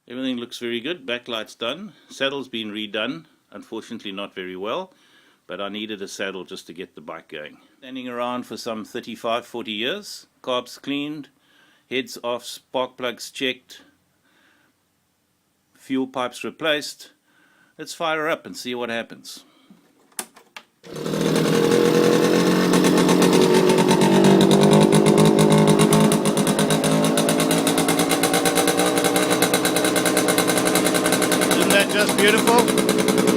Everything looks very good. Backlight's done. Saddle's been redone. Unfortunately not very well, but I needed a saddle just to get the bike going. Standing around for some 35-40 years. Carbs cleaned, heads off, spark plugs checked, fuel pipes replaced. Let's fire her up and see what happens. Isn't that just beautiful?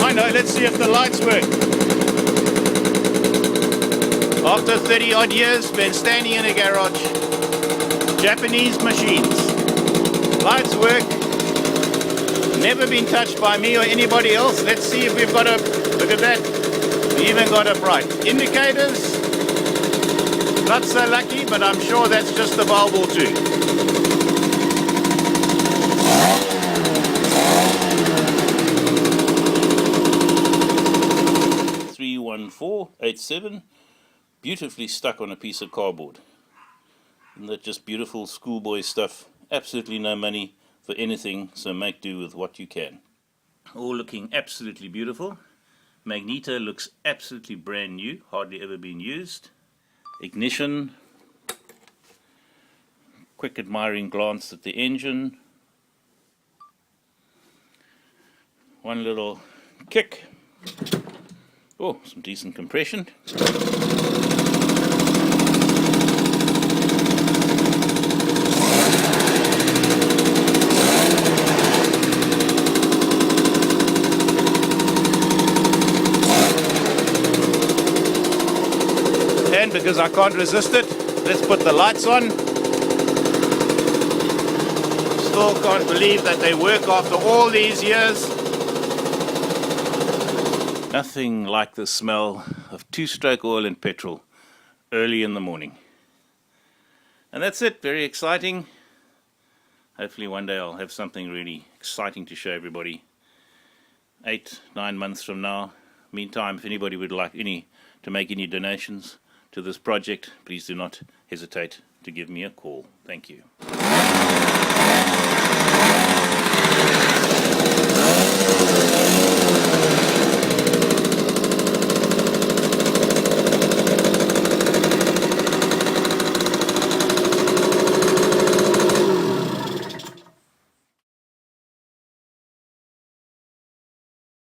I know, let's see if the lights work. After 30 odd years, been standing in a garage. Japanese machines. Lights work. Never been touched by me or anybody else. Let's see if we've got a, look at that. We even got a bright. Indicators. Not so lucky, but I'm sure that's just the bulb or two. 31487, beautifully stuck on a piece of cardboard. Isn't that just beautiful schoolboy stuff? Absolutely no money for anything, so make do with what you can. All looking absolutely beautiful. Magneto looks absolutely brand new, hardly ever been used. Ignition, quick admiring glance at the engine. One little kick. Oh, some decent compression. And because I can't resist it, let's put the lights on. Still can't believe that they work after all these years. Nothing like the smell of two-stroke oil and petrol early in the morning. And that's it, very exciting. Hopefully one day I'll have something really exciting to show everybody 8-9 months from now. Meantime, if anybody would like to make any donations to this project, please do not hesitate to give me a call. Thank you.